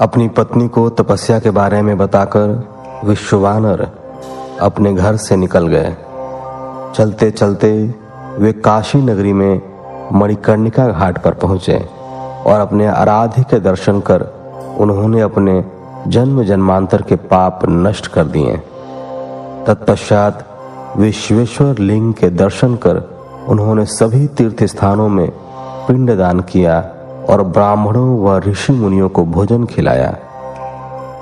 अपनी पत्नी को तपस्या के बारे में बताकर विश्वानर अपने घर से निकल गए। चलते चलते वे काशी नगरी में मणिकर्णिका घाट पर पहुंचे और अपने आराध्य के दर्शन कर उन्होंने अपने जन्म जन्मांतर के पाप नष्ट कर दिए। तत्पश्चात विश्वेश्वर लिंग के दर्शन कर उन्होंने सभी तीर्थ स्थानों में पिंडदान किया और ब्राह्मणों व ऋषि मुनियों को भोजन खिलाया।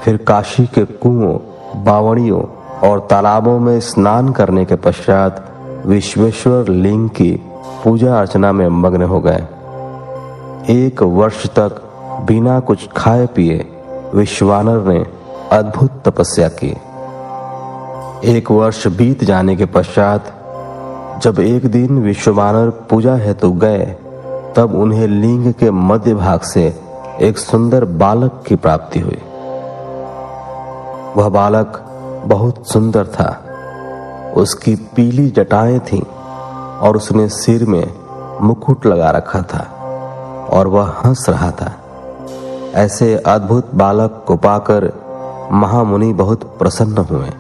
फिर काशी के कुओं, बावड़ियों और तालाबों में स्नान करने के पश्चात विश्वेश्वर लिंग की पूजा अर्चना में मग्न हो गए। 1 वर्ष तक बिना कुछ खाए पिए विश्वानर ने अद्भुत तपस्या की। 1 वर्ष बीत जाने के पश्चात जब एक दिन विश्वानर पूजा हेतु गए, तब उन्हें लिंग के मध्य भाग से एक सुंदर बालक की प्राप्ति हुई। वह बालक बहुत सुंदर था। उसकी पीली जटाएं थीं और उसने सिर में मुकुट लगा रखा था और वह हंस रहा था। ऐसे अद्भुत बालक को पाकर महामुनि बहुत प्रसन्न हुए।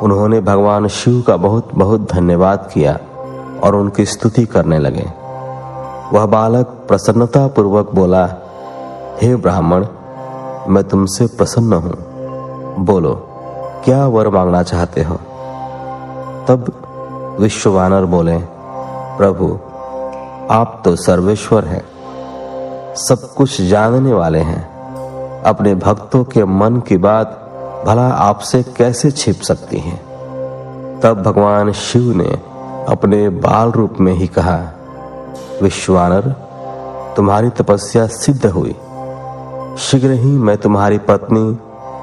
उन्होंने भगवान शिव का बहुत बहुत धन्यवाद किया और उनकी स्तुति करने लगे। वह बालक प्रसन्नता पूर्वक बोला, हे ब्राह्मण, मैं तुमसे प्रसन्न हूं। बोलो, क्या वर मांगना चाहते हो? तब विश्वानर बोले, प्रभु, आप तो सर्वेश्वर हैं, सब कुछ जानने वाले हैं। अपने भक्तों के मन की बात भला आपसे कैसे छिप सकती है? तब भगवान शिव ने अपने बाल रूप में ही कहा, विश्वानर, तुम्हारी तपस्या सिद्ध हुई। शीघ्र ही मैं तुम्हारी पत्नी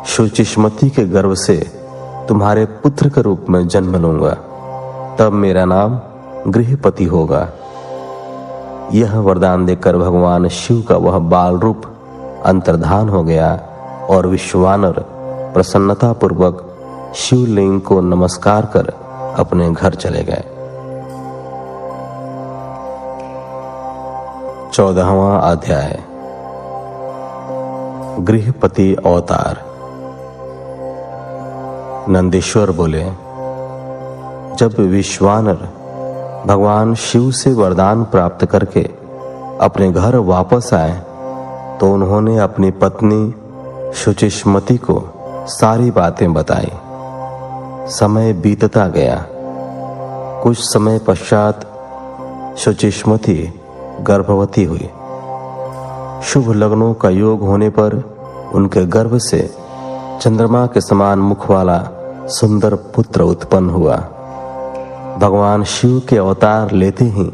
शुचिष्मति के गर्भ से तुम्हारे पुत्र के रूप में जन्म लूंगा। तब मेरा नाम गृहपति होगा। यह वरदान देकर भगवान शिव का वह बाल रूप अंतर्धान हो गया और विश्वानर प्रसन्नता पूर्वक शिवलिंग को नमस्कार कर अपने घर चले गए। 14वां अध्याय, गृहपति अवतार। नंदीश्वर बोले, जब विश्वानर भगवान शिव से वरदान प्राप्त करके अपने घर वापस आए, तो उन्होंने अपनी पत्नी शुचिष्मति को सारी बातें बताई। समय बीतता गया। कुछ समय पश्चात शुचिष्मति गर्भवती हुई। शुभ लग्नों का योग होने पर उनके गर्भ से चंद्रमा के समान मुख वाला सुंदर पुत्र उत्पन्न हुआ। भगवान शिव के अवतार लेते ही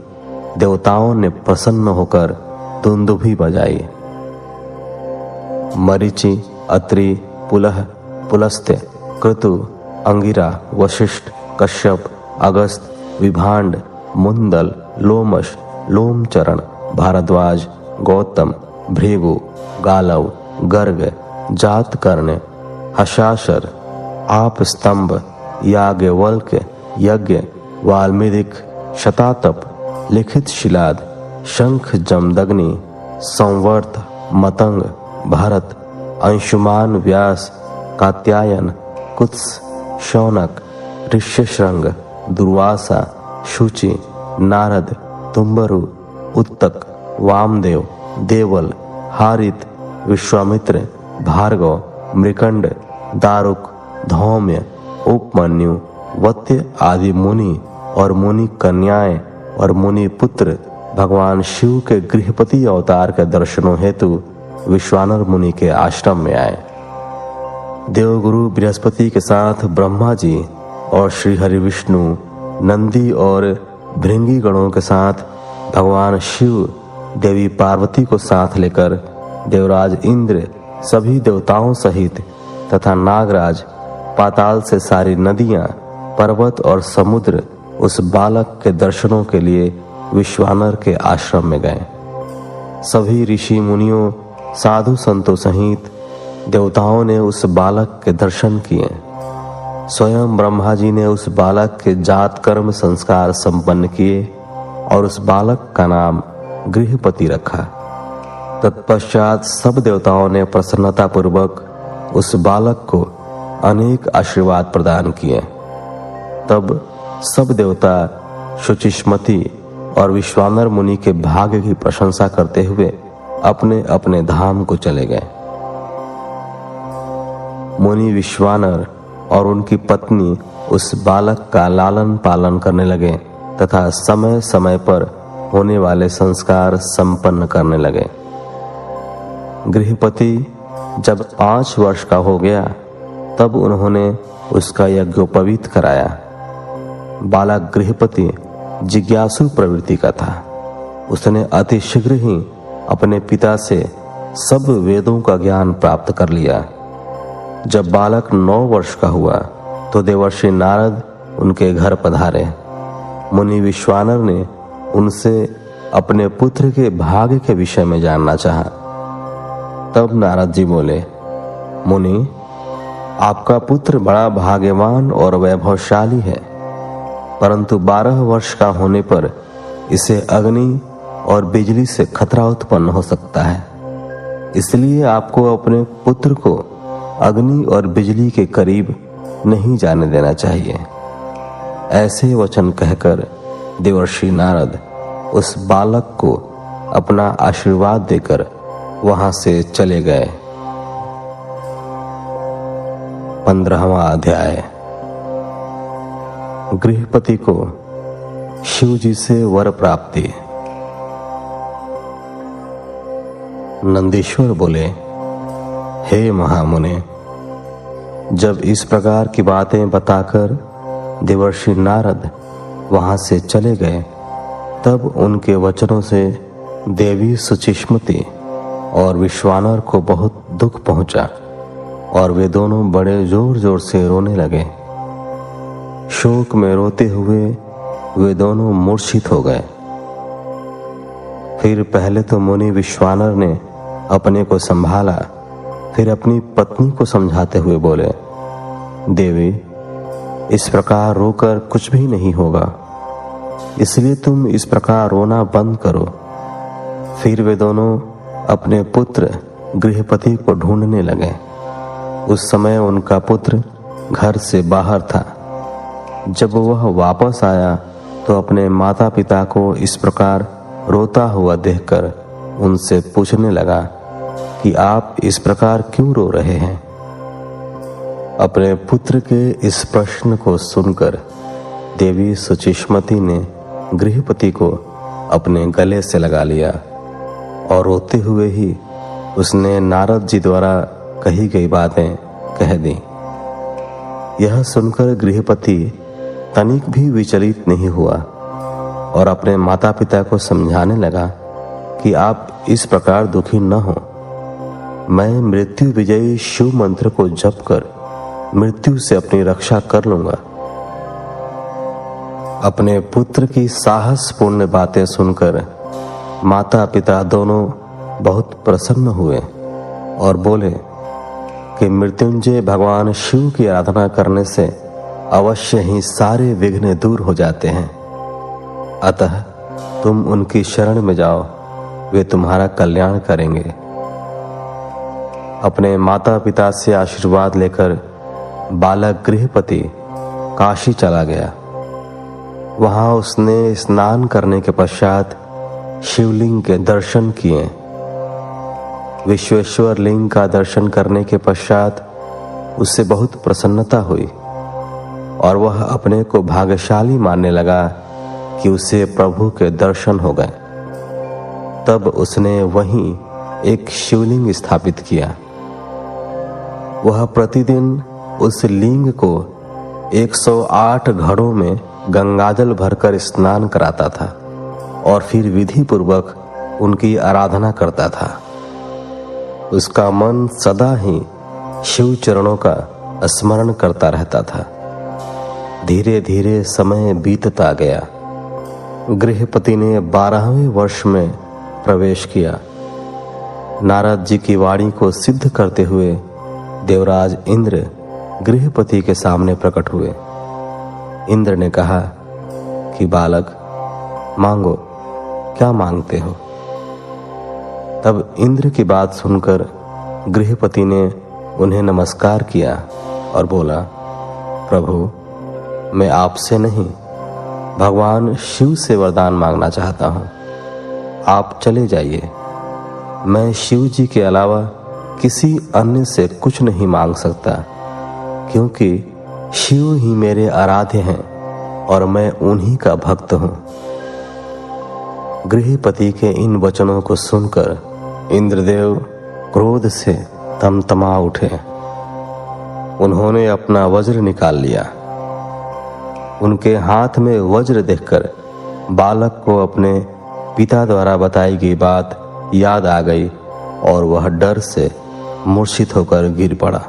देवताओं ने प्रसन्न होकर दुंदुभी बजाई। मरीचि, अत्रि, पुलह, पुलस्त्य, क्रतु, अंगिरा, वशिष्ठ, कश्यप, अगस्त, विभांड, मुंदल, लोमश, लोमचरण, भारद्वाज, गौतम, भृगु, गालव, गर्ग, जातकर्ण, हशाशर, आप स्तंभ, याज्ञवल्क्य, यज्ञ, वाल्मीकिक, शतातप, लिखित शिलाद, शंख जमदग्नि, संवर्त, मतंग, भरत, अंशुमान, व्यास, कात्यायन, कुत्स, शौनक, ऋष्यशृंग, दुर्वासा, शुचि, नारद, तुम्बरु, उत्तक, वामदेव, देवल, हारित, विश्वामित्र, भार्गव, मृकंड, दारुक, धौम्य, उपमन्यु, वत्य आदि मुनि और मुनि कन्याएं और मुनि पुत्र भगवान शिव के गृहपति अवतार के दर्शनों हेतु विश्वानर मुनि के आश्रम में आए। देवगुरु बृहस्पति के साथ ब्रह्मा जी और श्री हरि विष्णु, नंदी और भृंगी गणों के साथ भगवान शिव देवी पार्वती को साथ लेकर देवराज इंद्र सभी देवताओं सहित तथा नागराज, पाताल से सारी नदियां, पर्वत और समुद्र उस बालक के दर्शनों के लिए विश्वानर के आश्रम में गए। सभी ऋषि मुनियों, साधु संतों सहित देवताओं ने उस बालक के दर्शन किए। स्वयं ब्रह्मा जी ने उस बालक के जात कर्म संस्कार संपन्न किए और उस बालक का नाम गृहपति रखा। तत्पश्चात सब देवताओं ने प्रसन्नतापूर्वक उस बालक को अनेक आशीर्वाद प्रदान किए। तब सब देवता शुचिष्मति और विश्वानर मुनि के भाग्य की प्रशंसा करते हुए अपने अपने धाम को चले गए। मुनि विश्वानर और उनकी पत्नी उस बालक का लालन पालन करने लगे तथा समय समय पर होने वाले संस्कार संपन्न करने लगे। गृहपति जब 5 वर्ष का हो गया तब उन्होंने उसका यज्ञोपवीत कराया। बालक गृहपति जिज्ञासु प्रवृत्ति का था। उसने अतिशीघ्र ही अपने पिता से सब वेदों का ज्ञान प्राप्त कर लिया। जब बालक 9 वर्ष का हुआ तो देवर्षि नारद उनके घर पधारे। मुनि विश्वानर ने उनसे अपने पुत्र के भाग्य के विषय में जानना चाहा। तब नारद जी बोले, मुनि, आपका पुत्र बड़ा भाग्यवान और वैभवशाली है, परंतु 12 वर्ष का होने पर इसे अग्नि और बिजली से खतरा उत्पन्न हो सकता है। इसलिए आपको अपने पुत्र को अग्नि और बिजली के करीब नहीं जाने देना चाहिए। ऐसे वचन कहकर देवर्षि नारद उस बालक को अपना आशीर्वाद देकर वहां से चले गए। 15वां अध्याय। गृहपति को शिव जी से वर प्राप्ति। नंदीश्वर बोले, हे महामुने, जब इस प्रकार की बातें बताकर देवर्षि नारद वहां से चले गए तब उनके वचनों से देवी सुचिष्मति और विश्वानर को बहुत दुख पहुंचा और वे दोनों बड़े जोर जोर से रोने लगे। शोक में रोते हुए वे दोनों मूर्छित हो गए। फिर पहले तो मुनि विश्वानर ने अपने को संभाला, फिर अपनी पत्नी को समझाते हुए बोले, देवी, इस प्रकार रोकर कुछ भी नहीं होगा, इसलिए तुम इस प्रकार रोना बंद करो। फिर वे दोनों अपने पुत्र गृहपति को ढूंढने लगे। उस समय उनका पुत्र घर से बाहर था। जब वह वापस आया तो अपने माता पिता को इस प्रकार रोता हुआ देखकर उनसे पूछने लगा कि आप इस प्रकार क्यों रो रहे हैं। अपने पुत्र के इस प्रश्न को सुनकर देवी सुचिष्मति ने गृहपति को अपने गले से लगा लिया और रोते हुए ही उसने नारद जी द्वारा कही गई बातें कह दी। यह सुनकर गृहपति तनिक भी विचलित नहीं हुआ और अपने माता पिता को समझाने लगा कि आप इस प्रकार दुखी न हो। मैं मृत्यु विजयी शिव मंत्र को जप कर मृत्यु से अपनी रक्षा कर लूंगा। अपने पुत्र की साहसपूर्ण बातें सुनकर माता पिता दोनों बहुत प्रसन्न हुए और बोले कि मृत्युंजय भगवान शिव की आराधना करने से अवश्य ही सारे विघ्न दूर हो जाते हैं। अतः तुम उनकी शरण में जाओ, वे तुम्हारा कल्याण करेंगे। अपने माता पिता से आशीर्वाद लेकर बालक गृहपति काशी चला गया। वहां उसने स्नान करने के पश्चात शिवलिंग के दर्शन किए। विश्वेश्वर लिंग का दर्शन करने के पश्चात उससे बहुत प्रसन्नता हुई और वह अपने को भाग्यशाली मानने लगा कि उसे प्रभु के दर्शन हो गए। तब उसने वहीं एक शिवलिंग स्थापित किया। वह प्रतिदिन उस लिंग को 108 घड़ों में गंगाजल भरकर स्नान कराता था और फिर विधि पूर्वक उनकी आराधना करता था। उसका मन सदा ही शिव चरणों का स्मरण करता रहता था। धीरे धीरे समय बीतता गया। गृहपति ने 12वें वर्ष में प्रवेश किया। नारद जी की वाणी को सिद्ध करते हुए देवराज इंद्र गृहपति के सामने प्रकट हुए। इंद्र ने कहा कि बालक, मांगो, क्या मांगते हो। तब इंद्र की बात सुनकर गृहपति ने उन्हें नमस्कार किया और बोला, प्रभु, मैं आपसे नहीं भगवान शिव से वरदान मांगना चाहता हूँ। आप चले जाइए। मैं शिव जी के अलावा किसी अन्य से कुछ नहीं मांग सकता, क्योंकि शिव ही मेरे आराध्य हैं और मैं उन्हीं का भक्त हूँ। गृहपति के इन वचनों को सुनकर इंद्रदेव क्रोध से तमतमा उठे। उन्होंने अपना वज्र निकाल लिया। उनके हाथ में वज्र देखकर बालक को अपने पिता द्वारा बताई गई बात याद आ गई और वह डर से मूर्छित होकर गिर पड़ा।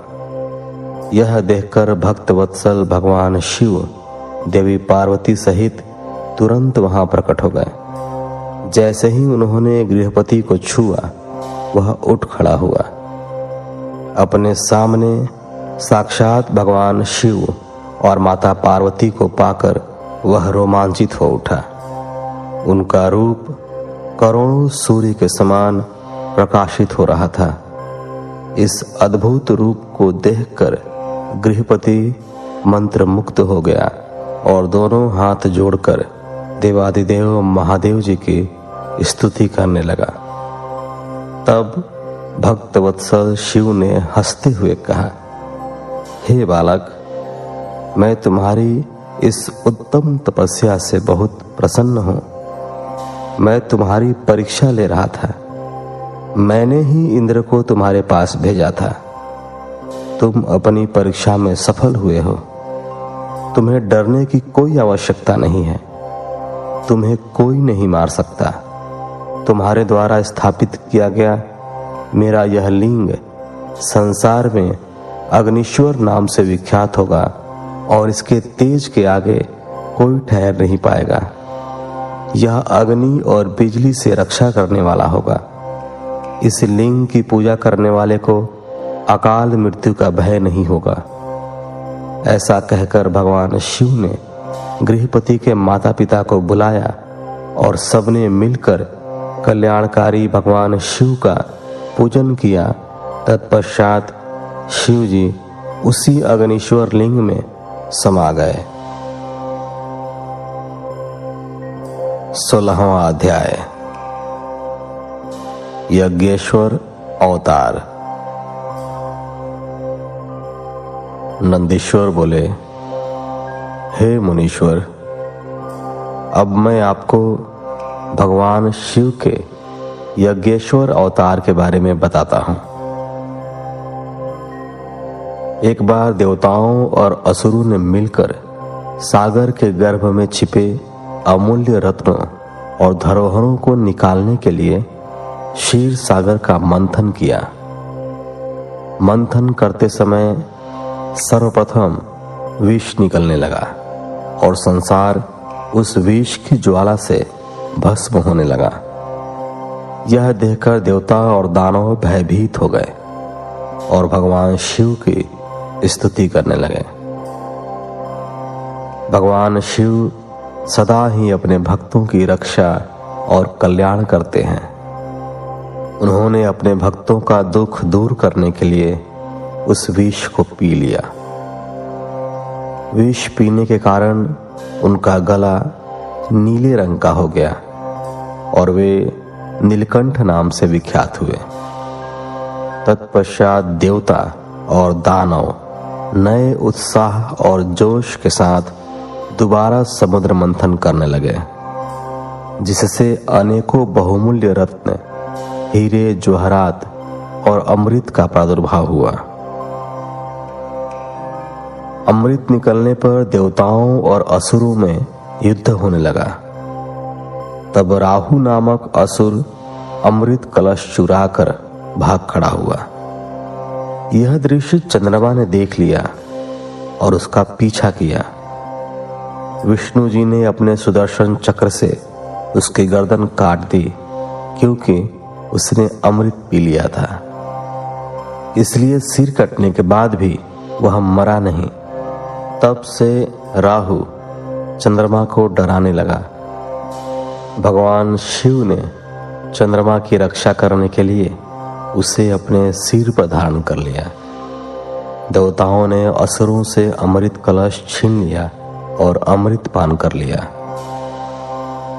यह देखकर भक्तवत्सल भगवान शिव देवी पार्वती सहित तुरंत वहां प्रकट हो गए। जैसे ही उन्होंने गृहपति को छुआ, वह उठ खड़ा हुआ। अपने सामने साक्षात भगवान शिव और माता पार्वती को पाकर वह रोमांचित हो उठा। उनका रूप करोड़ों सूर्य के समान प्रकाशित हो रहा था। इस अद्भुत रूप को देखकर गृहपति मंत्र मुक्त हो गया और दोनों हाथ जोड़कर देवादिदेव महादेव जी की स्तुति करने लगा। तब भक्तवत्सल शिव ने हंसते हुए कहा, हे बालक, मैं तुम्हारी इस उत्तम तपस्या से बहुत प्रसन्न हूं। मैं तुम्हारी परीक्षा ले रहा था। मैंने ही इंद्र को तुम्हारे पास भेजा था। तुम अपनी परीक्षा में सफल हुए हो। तुम्हें डरने की कोई आवश्यकता नहीं है। तुम्हें कोई नहीं मार सकता। तुम्हारे द्वारा स्थापित किया गया मेरा यह लिंग संसार में अग्निश्वर नाम से विख्यात होगा और इसके तेज के आगे कोई ठहर नहीं पाएगा। यह अग्नि और बिजली से रक्षा करने वाला होगा। इस लिंग की पूजा करने वाले को अकाल मृत्यु का भय नहीं होगा। ऐसा कहकर भगवान शिव ने गृहपति के माता पिता को बुलाया और सबने मिलकर कल्याणकारी भगवान शिव का पूजन किया। तत्पश्चात शिव जी उसी अग्निश्वर लिंग में समा गए। 16वां अध्याय, यज्ञेश्वर अवतार। नंदीश्वर बोले, हे मुनीश्वर, अब मैं आपको भगवान शिव के यज्ञेश्वर अवतार के बारे में बताता हूं। एक बार देवताओं और असुरों ने मिलकर सागर के गर्भ में छिपे अमूल्य रत्नों और धरोहरों को निकालने के लिए क्षीर सागर का मंथन किया। मंथन करते समय सर्वप्रथम विष निकलने लगा और संसार उस विष की ज्वाला से भस्म होने लगा। यह देखकर देवता और दानव भयभीत हो गए और भगवान शिव की स्तुति करने लगे। भगवान शिव सदा ही अपने भक्तों की रक्षा और कल्याण करते हैं। उन्होंने अपने भक्तों का दुख दूर करने के लिए उस विष को पी लिया। विष पीने के कारण उनका गला नीले रंग का हो गया और वे नीलकंठ नाम से विख्यात हुए। तत्पश्चात देवता और दानव नए उत्साह और जोश के साथ दोबारा समुद्र मंथन करने लगे, जिससे अनेकों बहुमूल्य रत्न, हीरे, जवाहरात और अमृत का प्रादुर्भाव हुआ। अमृत निकलने पर देवताओं और असुरों में युद्ध होने लगा। तब राहु नामक असुर अमृत कलश चुराकर भाग खड़ा हुआ। यह दृश्य चंद्रमा ने देख लिया और उसका पीछा किया। विष्णु जी ने अपने सुदर्शन चक्र से उसकी गर्दन काट दी, क्योंकि उसने अमृत पी लिया था। इसलिए सिर कटने के बाद भी वह मरा नहीं। तब से राहु चंद्रमा को डराने लगा। भगवान शिव ने चंद्रमा की रक्षा करने के लिए उसे अपने सिर पर धारण कर लिया। देवताओं ने असुरों से अमृत कलश छीन लिया और अमृत पान कर लिया।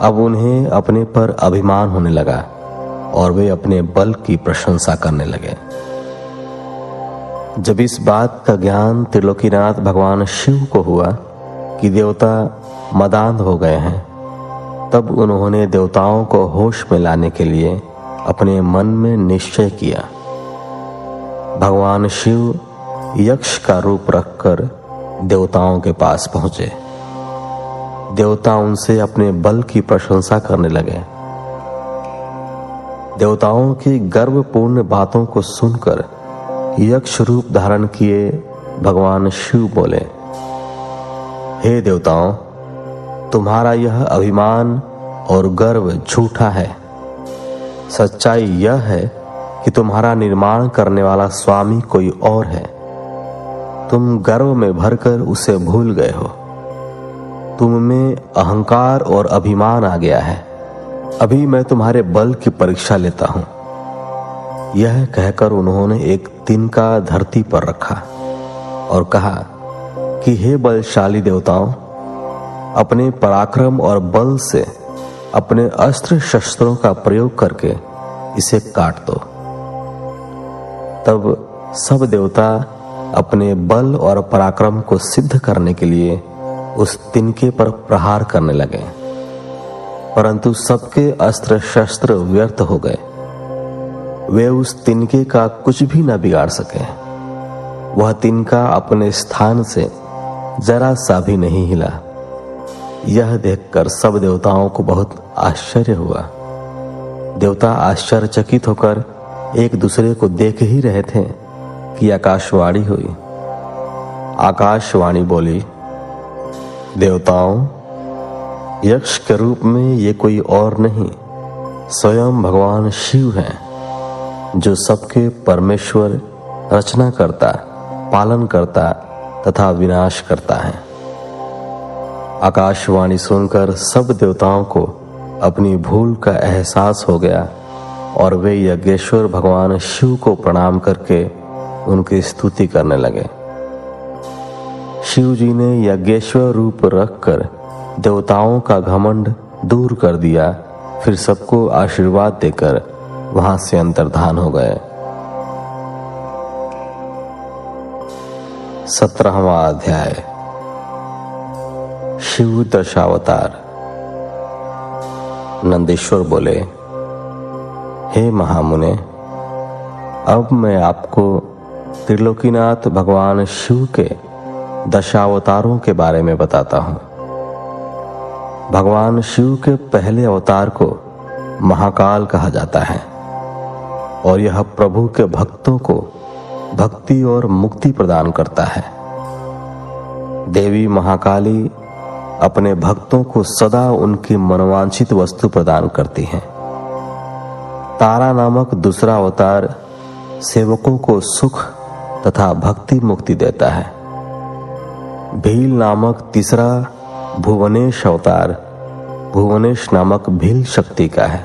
अब उन्हें अपने पर अभिमान होने लगा और वे अपने बल की प्रशंसा करने लगे। जब इस बात का ज्ञान त्रिलोकीनाथ भगवान शिव को हुआ कि देवता मदान्ध हो गए हैं, तब उन्होंने देवताओं को होश में लाने के लिए अपने मन में निश्चय किया। भगवान शिव यक्ष का रूप रखकर देवताओं के पास पहुंचे। देवता उनसे अपने बल की प्रशंसा करने लगे। देवताओं की गर्वपूर्ण बातों को सुनकर यक्ष रूप धारण किए भगवान शिव बोले, हे देवताओं, तुम्हारा यह अभिमान और गर्व झूठा है। सच्चाई यह है कि तुम्हारा निर्माण करने वाला स्वामी कोई और है। तुम गर्व में भरकर उसे भूल गए हो। तुम में अहंकार और अभिमान आ गया है। अभी मैं तुम्हारे बल की परीक्षा लेता हूं। यह कहकर उन्होंने एक तिनका धरती पर रखा और कहा कि हे बलशाली देवताओं, अपने पराक्रम और बल से अपने अस्त्र शस्त्रों का प्रयोग करके इसे काट दो। तब सब देवता अपने बल और पराक्रम को सिद्ध करने के लिए उस तिनके पर प्रहार करने लगे, परंतु सबके अस्त्र शस्त्र व्यर्थ हो गए। वे उस तिनके का कुछ भी न बिगाड़ सके। वह तिनका अपने स्थान से जरा सा भी नहीं हिला। यह देखकर सब देवताओं को बहुत आश्चर्य हुआ। देवता आश्चर्यचकित होकर एक दूसरे को देख ही रहे थे कि आकाशवाणी हुई। आकाशवाणी बोली, देवताओं, यक्ष के रूप में ये कोई और नहीं, स्वयं भगवान शिव हैं, जो सबके परमेश्वर, रचना करता, पालन करता तथा विनाश करता है। आकाशवाणी सुनकर सब देवताओं को अपनी भूल का एहसास हो गया और वे यज्ञेश्वर भगवान शिव को प्रणाम करके उनकी स्तुति करने लगे। शिव जी ने यज्ञेश्वर रूप रखकर देवताओं का घमंड दूर कर दिया, फिर सबको आशीर्वाद देकर वहां से अंतर्धान हो गए। 17वां अध्याय। शिव दशावतार। नंदीश्वर बोले, हे महामुने, अब मैं आपको त्रिलोकीनाथ भगवान शिव के दशावतारों के बारे में बताता हूं। भगवान शिव के पहले अवतार को महाकाल कहा जाता है और यह प्रभु के भक्तों को भक्ति और मुक्ति प्रदान करता है। देवी महाकाली अपने भक्तों को सदा उनकी मनोवांछित वस्तु प्रदान करती हैं। तारा नामक दूसरा अवतार सेवकों को सुख तथा भक्ति मुक्ति देता है। भील नामक तीसरा भुवनेश अवतार भुवनेश नामक भील शक्ति का है।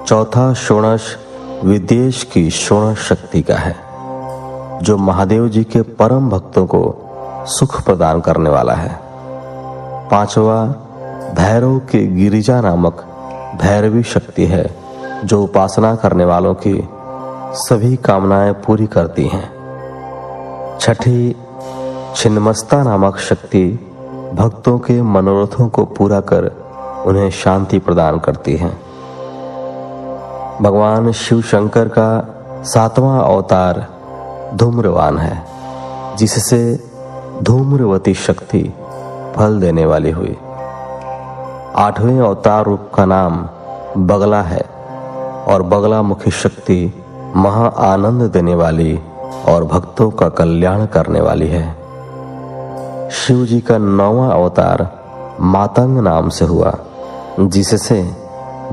चौथा शोणश विदेश की शोणश शक्ति का है, जो महादेव जी के परम भक्तों को सुख प्रदान करने वाला है। पांचवा भैरव की गिरिजा नामक भैरवी शक्ति है, जो उपासना करने वालों की सभी कामनाएं पूरी करती हैं। छठी छिन्नमस्ता नामक शक्ति भक्तों के मनोरथों को पूरा कर उन्हें शांति प्रदान करती है। भगवान शिव शंकर का 7वां अवतार धूम्रवान है, जिससे धूम्रवती शक्ति फल देने वाली हुई। 8वें अवतार रूप का नाम बगला है और बगला मुखी शक्ति महा आनंद देने वाली और भक्तों का कल्याण करने वाली है। शिव जी का 9वां अवतार मातंग नाम से हुआ, जिससे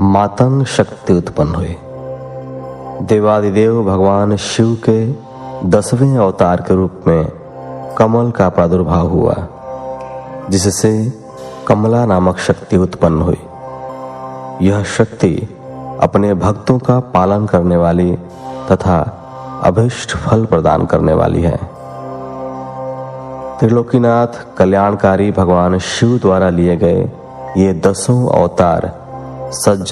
मातंग शक्ति उत्पन्न हुई। देवादिदेव भगवान शिव के 10वें अवतार के रूप में कमल का प्रादुर्भाव हुआ, जिससे कमला नामक शक्ति उत्पन्न हुई। यह शक्ति अपने भक्तों का पालन करने वाली तथा अभीष्ट फल प्रदान करने वाली है। त्रिलोकीनाथ कल्याणकारी भगवान शिव द्वारा लिए गए ये 10 अवतार सज्जन